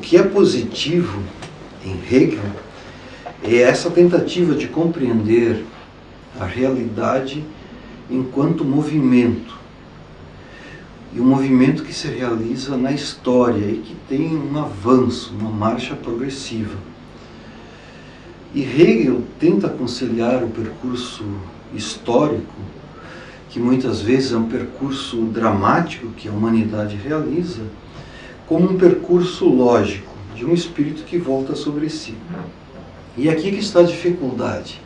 que é positivo em Hegel é essa tentativa de compreender a realidade enquanto movimento. E um movimento que se realiza na história e que tem um avanço, uma marcha progressiva. E Hegel tenta aconselhar o percurso histórico, que muitas vezes é um percurso dramático que a humanidade realiza, como um percurso lógico, de um espírito que volta sobre si. E aqui que está a dificuldade.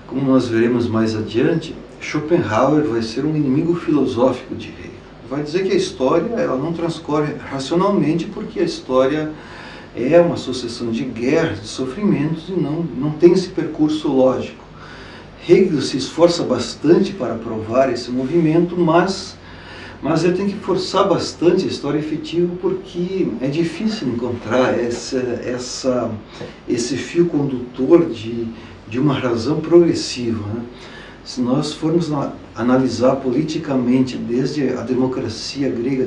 Como nós veremos mais adiante, Schopenhauer vai ser um inimigo filosófico de Hegel. Vai dizer que a história ela não transcorre racionalmente, porque a história é uma sucessão de guerras, de sofrimentos, e não tem esse percurso lógico. Hegel se esforça bastante para provar esse movimento, mas ele tem que forçar bastante a história efetiva, porque é difícil encontrar esse fio condutor de uma razão progressiva, né? Se nós formos analisar politicamente, desde a democracia grega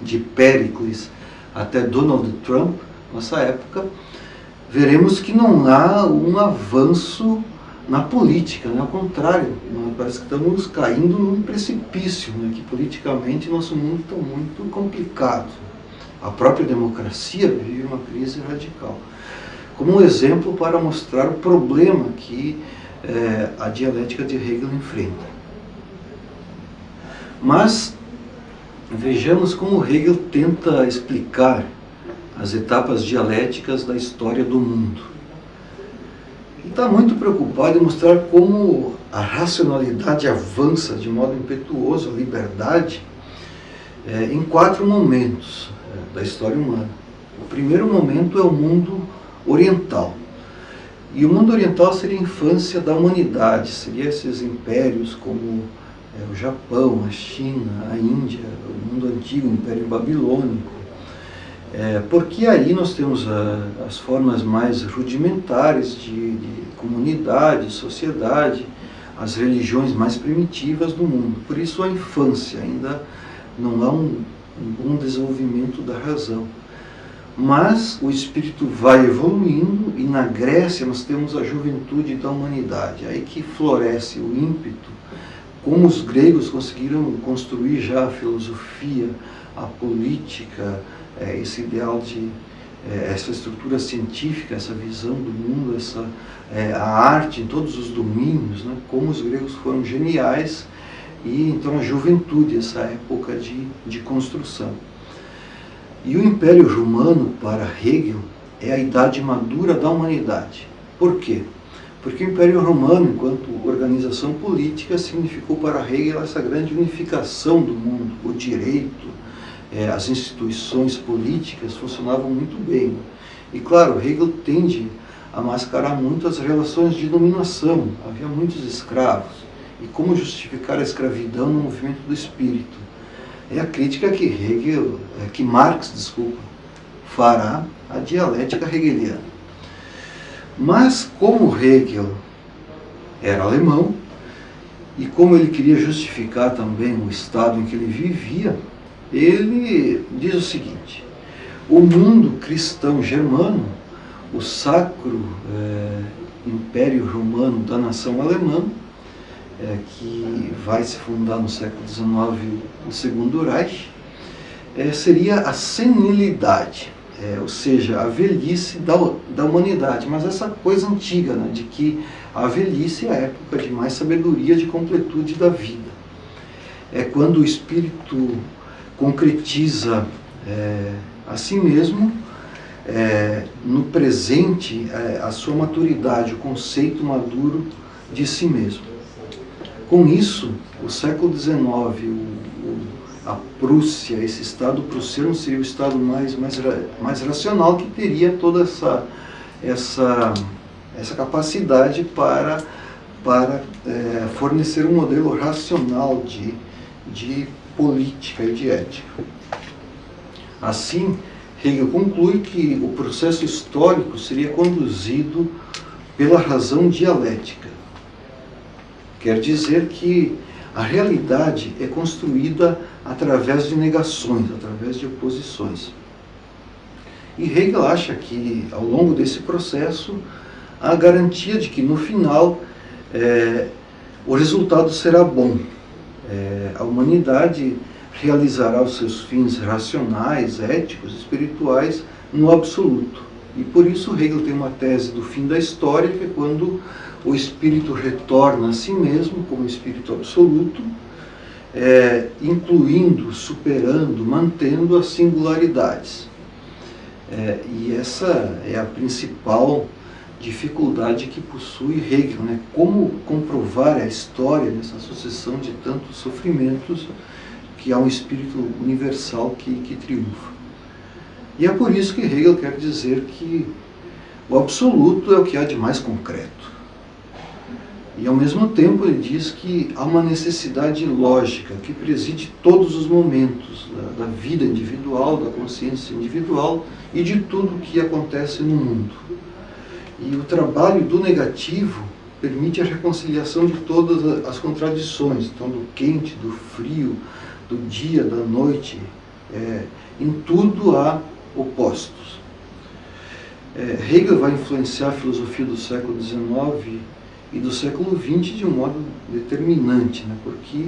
de Péricles até Donald Trump, nossa época, veremos que não há um avanço na política, né? Ao contrário, parece que estamos caindo num precipício, né? Que politicamente nosso mundo está muito complicado. A própria democracia vive uma crise radical. Como um exemplo para mostrar o problema que a dialética de Hegel enfrenta. Mas vejamos como Hegel tenta explicar as etapas dialéticas da história do mundo. E está muito preocupado em mostrar como a racionalidade avança de modo impetuoso, a liberdade, em 4 momentos da história humana. O primeiro momento é o mundo oriental. E o mundo oriental seria a infância da humanidade, seria esses impérios como o Japão, a China, a Índia, o mundo antigo, o Império Babilônico. Porque aí nós temos as formas mais rudimentares de comunidade, sociedade, as religiões mais primitivas do mundo. Por isso a infância ainda não há um bom desenvolvimento da razão. Mas o espírito vai evoluindo, e na Grécia nós temos a juventude da humanidade, aí que floresce o ímpeto, como os gregos conseguiram construir já a filosofia, a política, esse ideal de essa estrutura científica, essa visão do mundo, a arte em todos os domínios, né? Como os gregos foram geniais, e então a juventude, essa época de construção. E o Império Romano, para Hegel, é a idade madura da humanidade. Por quê? Porque o Império Romano, enquanto organização política, significou para Hegel essa grande unificação do mundo. O direito, as instituições políticas funcionavam muito bem. E claro, Hegel tende a mascarar muito as relações de dominação. Havia muitos escravos. E como justificar a escravidão no movimento do espírito? É a crítica que Marx fará à dialética hegeliana. Mas como Hegel era alemão, e como ele queria justificar também o estado em que ele vivia, ele diz o seguinte: o mundo cristão germano, o sacro Império Romano da nação alemã, que vai se fundar no século XIX, o Segundo Reich, seria a senilidade, ou seja, a velhice da humanidade. Mas essa coisa antiga, né, de que a velhice é a época de mais sabedoria, de completude da vida. É quando o espírito concretiza a si mesmo, no presente, a sua maturidade, o conceito maduro de si mesmo. Com isso, o século XIX, a Prússia, esse Estado prussiano seria o Estado mais racional, que teria toda essa capacidade para fornecer um modelo racional de política e de ética. Assim, Hegel conclui que o processo histórico seria conduzido pela razão dialética. Quer dizer que a realidade é construída através de negações, através de oposições. E Hegel acha que, ao longo desse processo, há a garantia de que, no final, o resultado será bom. A humanidade realizará os seus fins racionais, éticos, espirituais, no absoluto. E por isso Hegel tem uma tese do fim da história, que é quando o espírito retorna a si mesmo como espírito absoluto, incluindo, superando, mantendo as singularidades. E essa é a principal dificuldade que possui Hegel, né? Como comprovar a história nessa sucessão de tantos sofrimentos, que há um espírito universal que triunfa. E é por isso que Hegel quer dizer que o absoluto é o que há de mais concreto. E ao mesmo tempo ele diz que há uma necessidade lógica que preside todos os momentos da vida individual, da consciência individual e de tudo o que acontece no mundo. E o trabalho do negativo permite a reconciliação de todas as contradições, então do quente, do frio, do dia, da noite. Em tudo há opostos. Hegel vai influenciar a filosofia do século XIX e do século XX de um modo determinante, né? Porque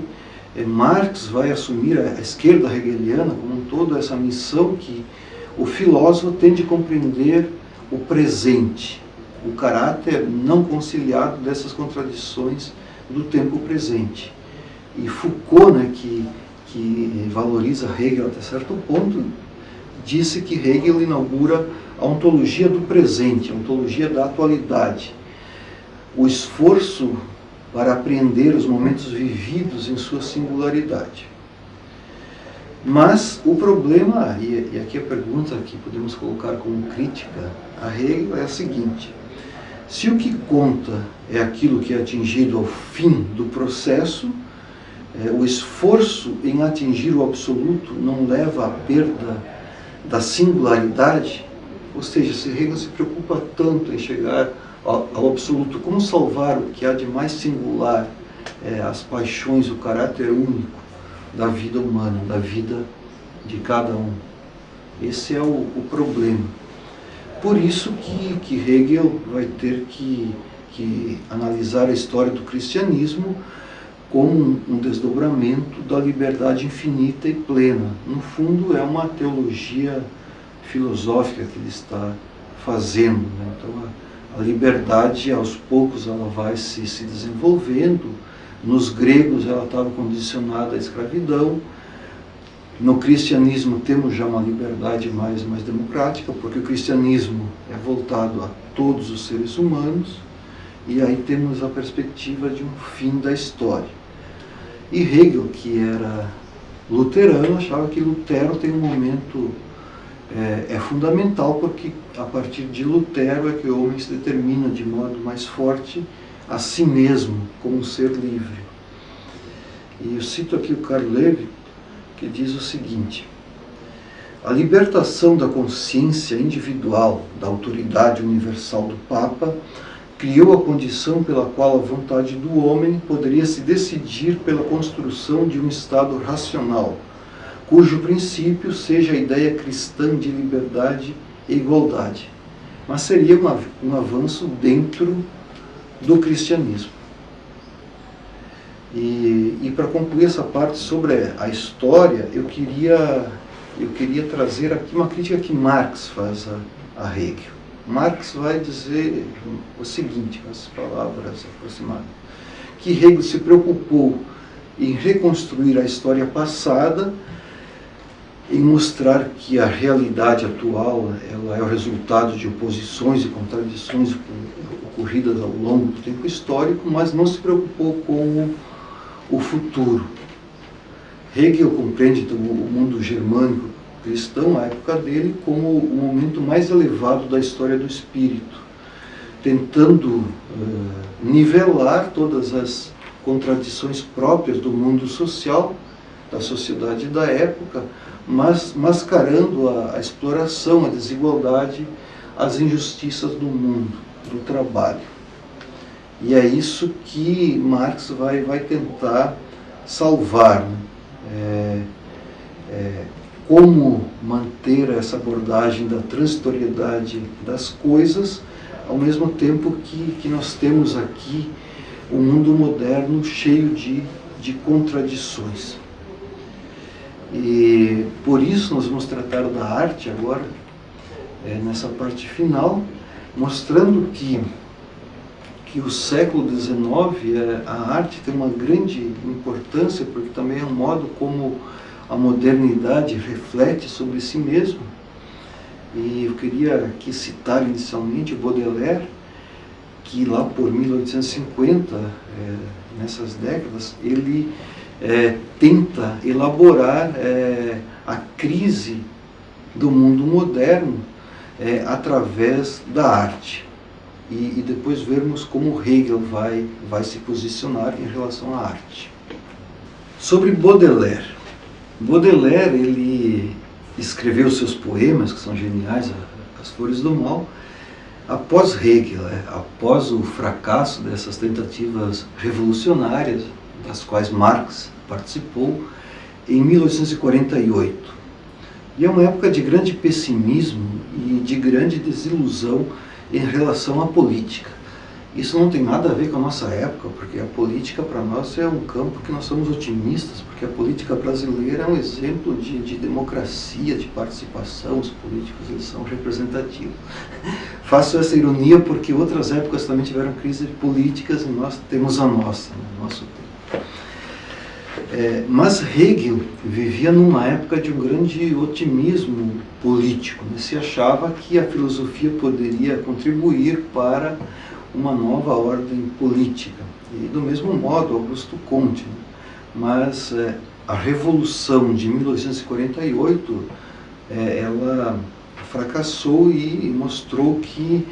Marx vai assumir, a esquerda hegeliana como um todo, essa missão que o filósofo tem de compreender o presente, o caráter não conciliado dessas contradições do tempo presente. E Foucault, né, que valoriza Hegel até certo ponto, disse que Hegel inaugura a ontologia do presente, a ontologia da atualidade, o esforço para apreender os momentos vividos em sua singularidade. Mas o problema, e aqui a pergunta que podemos colocar como crítica a Hegel é a seguinte: se o que conta é aquilo que é atingido ao fim do processo, o esforço em atingir o absoluto não leva à perda da singularidade, ou seja, se Hegel se preocupa tanto em chegar ao absoluto, como salvar o que há de mais singular, as paixões, o caráter único da vida humana, da vida de cada um. Esse é o problema. Por isso que Hegel vai ter que analisar a história do cristianismo como um desdobramento da liberdade infinita e plena. No fundo, é uma teologia filosófica que ele está fazendo, né? Então, a liberdade, aos poucos, ela vai se desenvolvendo. Nos gregos, ela estava condicionada à escravidão. No cristianismo, temos já uma liberdade mais democrática, porque o cristianismo é voltado a todos os seres humanos, e aí temos a perspectiva de um fim da história. E Hegel, que era luterano, achava que Lutero tem um momento fundamental, porque a partir de Lutero é que o homem se determina de modo mais forte a si mesmo como um ser livre. E eu cito aqui o Karl Lewey, que diz o seguinte: a libertação da consciência individual da autoridade universal do Papa criou a condição pela qual a vontade do homem poderia se decidir pela construção de um Estado racional, cujo princípio seja a ideia cristã de liberdade e igualdade. Mas seria um avanço dentro do cristianismo. E para concluir essa parte sobre a história, eu queria trazer aqui uma crítica que Marx faz a Hegel. Marx vai dizer o seguinte, com essas palavras aproximadas, que Hegel se preocupou em reconstruir a história passada, em mostrar que a realidade atual ela é o resultado de oposições e contradições ocorridas ao longo do tempo histórico, mas não se preocupou com o futuro. Hegel compreende então, o mundo germânico cristão, a época dele, como o momento mais elevado da história do espírito, tentando nivelar todas as contradições próprias do mundo social, da sociedade da época, mas mascarando a exploração, a desigualdade, as injustiças do mundo, do trabalho. E é isso que Marx vai tentar salvar, né? como manter essa abordagem da transitoriedade das coisas, ao mesmo tempo que nós temos aqui um mundo moderno cheio de contradições. E por isso nós vamos tratar da arte agora, nessa parte final, mostrando que o século XIX, a arte tem uma grande importância, porque também é um modo como a modernidade reflete sobre si mesma. E eu queria aqui citar inicialmente Baudelaire, que lá por 1850, nessas décadas, ele tenta elaborar a crise do mundo moderno através da arte. E depois vermos como Hegel vai se posicionar em relação à arte. Sobre Baudelaire. Baudelaire, ele escreveu seus poemas, que são geniais, As Flores do Mal, após Hegel, após o fracasso dessas tentativas revolucionárias, das quais Marx participou, em 1848. E é uma época de grande pessimismo e de grande desilusão em relação à política. Isso não tem nada a ver com a nossa época, porque a política para nós é um campo que nós somos otimistas, porque a política brasileira é um exemplo de democracia, de participação, os políticos eles são representativos. Faço essa ironia porque outras épocas também tiveram crises políticas e nós temos a nossa, no nosso tempo. Mas Hegel vivia numa época de um grande otimismo político, né? Se achava que a filosofia poderia contribuir para uma nova ordem política. E do mesmo modo, Augusto Comte. Né? Mas a Revolução de 1848, ela fracassou e mostrou que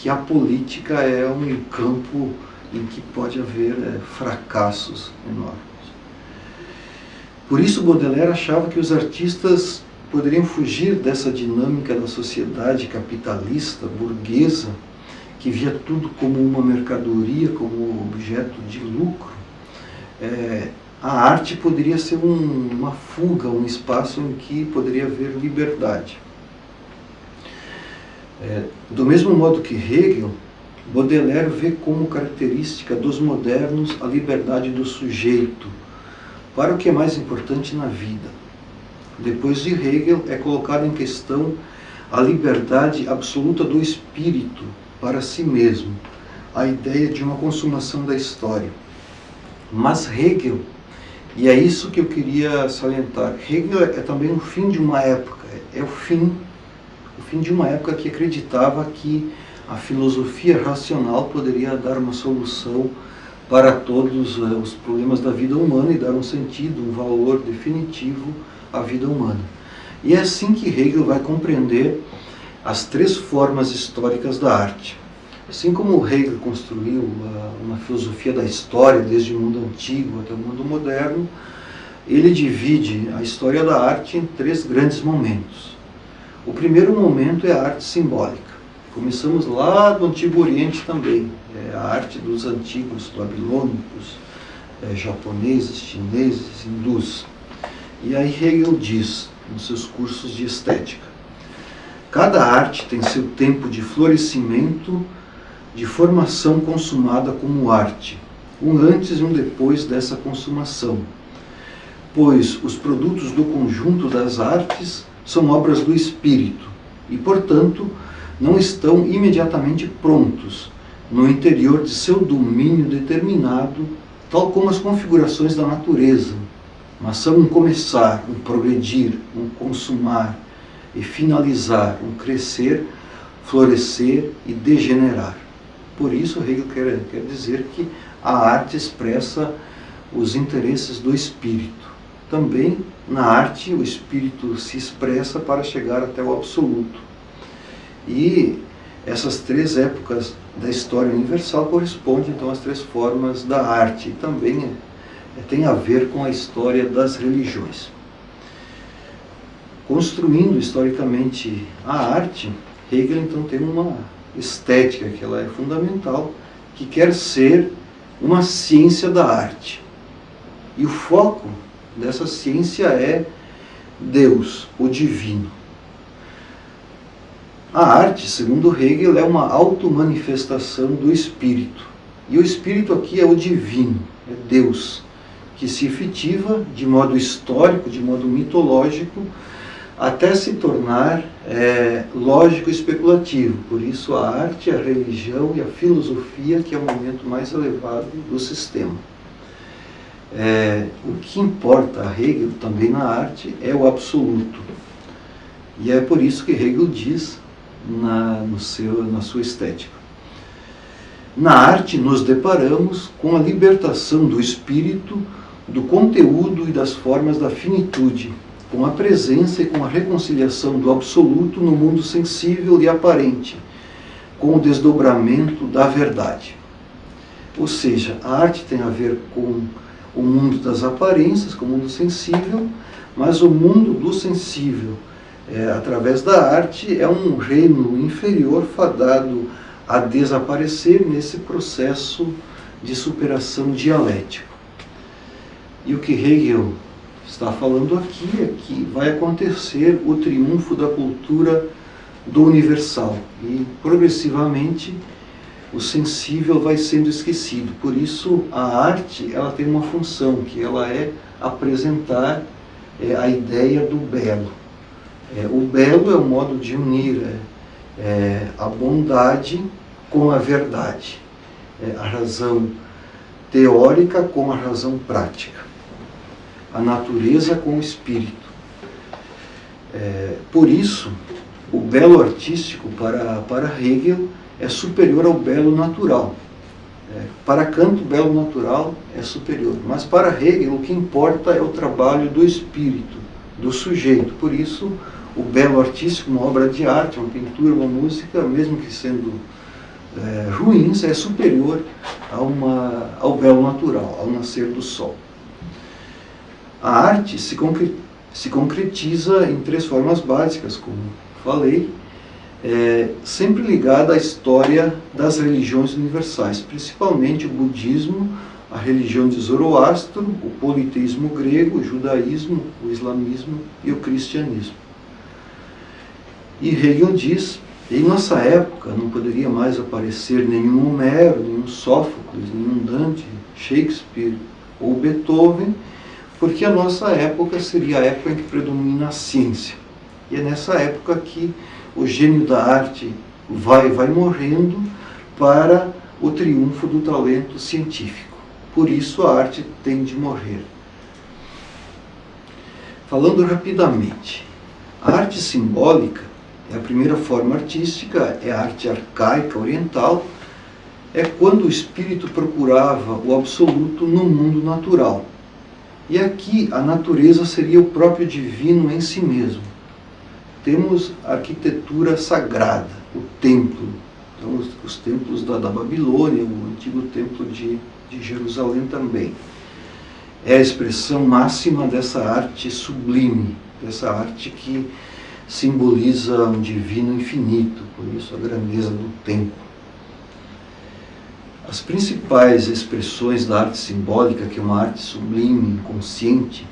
a política é um campo em que pode haver fracassos enormes. Por isso Baudelaire achava que os artistas poderiam fugir dessa dinâmica da sociedade capitalista, burguesa, que via tudo como uma mercadoria, como objeto de lucro. A arte poderia ser uma fuga, um espaço em que poderia haver liberdade. Do mesmo modo que Hegel, Baudelaire vê como característica dos modernos a liberdade do sujeito, para o que é mais importante na vida. Depois de Hegel, é colocada em questão a liberdade absoluta do espírito para si mesmo, a ideia de uma consumação da história. Mas Hegel, e é isso que eu queria salientar, Hegel é também o fim de uma época, é o fim de uma época que acreditava que a filosofia racional poderia dar uma solução para todos os problemas da vida humana e dar um sentido, um valor definitivo à vida humana. E é assim que Hegel vai compreender as três formas históricas da arte. Assim como Hegel construiu uma filosofia da história, desde o mundo antigo até o mundo moderno, ele divide a história da arte em três grandes momentos. O primeiro momento é a arte simbólica. Começamos lá do Antigo Oriente também, a arte dos antigos babilônicos, japoneses, chineses, hindus. E aí Hegel diz, nos seus cursos de estética, cada arte tem seu tempo de florescimento, de formação consumada como arte, um antes e um depois dessa consumação, pois os produtos do conjunto das artes são obras do espírito e, portanto, não estão imediatamente prontos no interior de seu domínio determinado, tal como as configurações da natureza, mas são um começar, um progredir, um consumar e finalizar, um crescer, florescer e degenerar. Por isso Hegel quer dizer que a arte expressa os interesses do espírito. Também na arte o espírito se expressa para chegar até o absoluto. E essas três épocas da história universal correspondem então às três formas da arte e também tem a ver com a história das religiões. Construindo historicamente a arte, Hegel então tem uma estética que ela é fundamental, que quer ser uma ciência da arte. E o foco dessa ciência é Deus, o divino. A arte, segundo Hegel, é uma automanifestação do espírito. E o espírito aqui é o divino, é Deus, que se efetiva de modo histórico, de modo mitológico, até se tornar lógico e especulativo. Por isso a arte, a religião e a filosofia, que é o momento mais elevado do sistema. O que importa a Hegel também na arte é o absoluto. E é por isso que Hegel diz na sua estética: na arte nos deparamos com a libertação do espírito, do conteúdo e das formas da finitude, com a presença e com a reconciliação do absoluto no mundo sensível e aparente, com o desdobramento da verdade. Ou seja, a arte tem a ver com o mundo das aparências, com o mundo sensível, mas o mundo do sensível, através da arte, é um reino inferior fadado a desaparecer nesse processo de superação dialético. E o que Hegel está falando aqui é que vai acontecer o triunfo da cultura do universal e progressivamente o sensível vai sendo esquecido. Por isso a arte, ela tem uma função, que ela é apresentar a ideia do belo. O belo é o modo de unir a bondade com a verdade, a razão teórica com a razão prática, a natureza com o espírito. Por isso, o belo artístico para Hegel é superior ao belo natural. Para Kant, o belo natural é superior. Mas para Hegel, o que importa é o trabalho do espírito, do sujeito. Por isso, o belo artístico, uma obra de arte, uma pintura, uma música, mesmo que sendo ruins, é superior ao belo natural, ao nascer do sol. A arte se concretiza em 3 formas básicas, como falei, sempre ligada à história das religiões universais, principalmente o budismo, a religião de Zoroastro, o politeísmo grego, o judaísmo, o islamismo e o cristianismo. E Hegel diz: em nossa época não poderia mais aparecer nenhum Homero, nenhum Sófocles, nenhum Dante, Shakespeare ou Beethoven, porque a nossa época seria a época em que predomina a ciência. E é nessa época que o gênio da arte vai morrendo para o triunfo do talento científico. Por isso a arte tem de morrer. Falando rapidamente, a arte simbólica é a primeira forma artística, é a arte arcaica oriental, é quando o espírito procurava o absoluto no mundo natural. E aqui a natureza seria o próprio divino em si mesmo. Temos a arquitetura sagrada, o templo. Então, os templos da Babilônia, o antigo templo de Jerusalém também. É a expressão máxima dessa arte sublime, dessa arte que simboliza um divino infinito, por isso a grandeza do templo. As principais expressões da arte simbólica, que é uma arte sublime, inconsciente,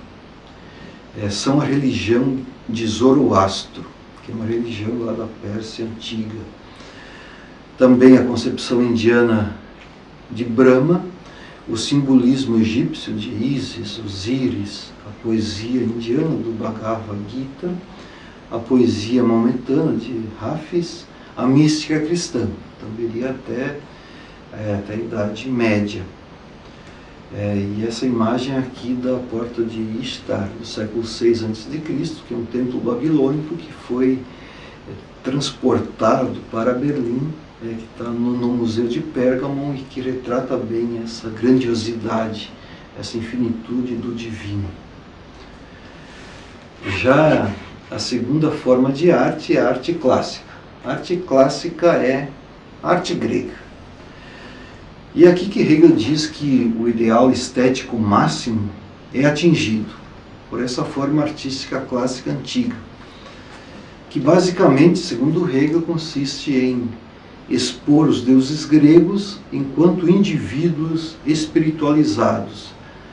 são a religião de Zoroastro, que é uma religião lá da Pérsia antiga. Também a concepção indiana de Brahma, o simbolismo egípcio de Ísis, Osíris, a poesia indiana do Bhagavad Gita, a poesia maometana de Hafiz, a mística cristã. Então viria até a Idade Média. E essa imagem aqui da porta de Ishtar, do século VI a.C., que é um templo babilônico que foi transportado para Berlim, que está no Museu de Pérgamo e que retrata bem essa grandiosidade, essa infinitude do divino. Já a segunda forma de arte é a arte clássica. A arte clássica é a arte grega. E é aqui que Hegel diz que o ideal estético máximo é atingido por essa forma artística clássica antiga, que basicamente, segundo Hegel, consiste em expor os deuses gregos enquanto indivíduos espiritualizados,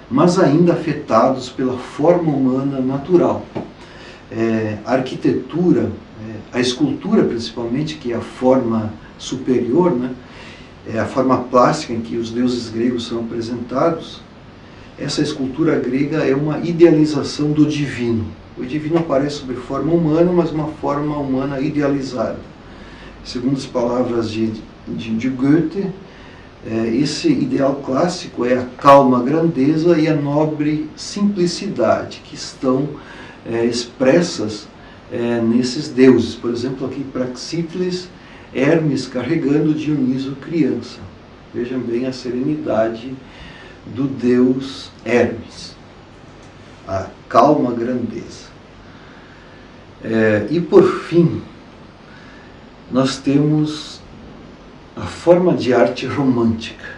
mas ainda afetados pela forma humana natural. a arquitetura, a escultura principalmente, que é a forma superior, né? É a forma plástica em que os deuses gregos são apresentados. Essa escultura grega é uma idealização do divino. O divino aparece sob forma humana, mas uma forma humana idealizada. Segundo as palavras de Goethe, esse ideal clássico é a calma grandeza e a nobre simplicidade que estão expressas nesses deuses. Por exemplo, aqui Praxíteles, Hermes carregando Dioniso criança. Vejam bem a serenidade do deus Hermes, a calma grandeza. E por fim, nós temos a forma de arte romântica,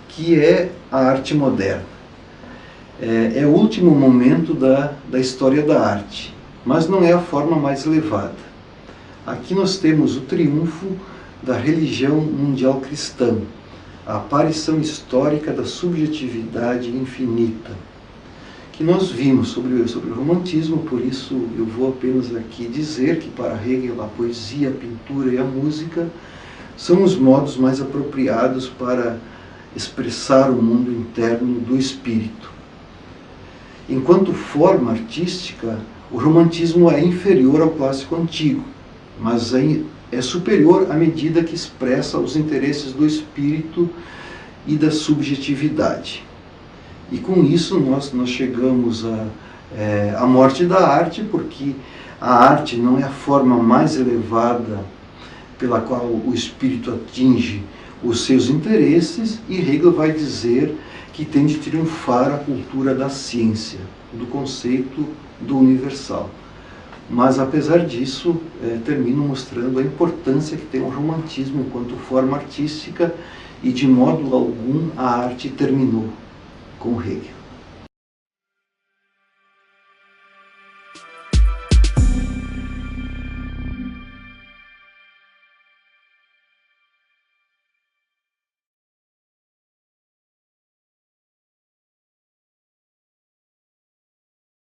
que é a arte moderna. É o último momento da história da arte, mas não é a forma mais elevada. Aqui nós temos o triunfo da religião mundial cristã, a aparição histórica da subjetividade infinita, que nós vimos sobre o romantismo. Por isso eu vou apenas aqui dizer que para Hegel a poesia, a pintura e a música são os modos mais apropriados para expressar o mundo interno do espírito. Enquanto forma artística, o romantismo é inferior ao clássico antigo, mas é superior à medida que expressa os interesses do espírito e da subjetividade. E com isso nós chegamos à morte da arte, porque a arte não é a forma mais elevada pela qual o espírito atinge os seus interesses, e Hegel vai dizer que tem de triunfar a cultura da ciência, do conceito do universal. Mas, apesar disso, termino mostrando a importância que tem o romantismo enquanto forma artística, e de modo algum a arte terminou com Hegel.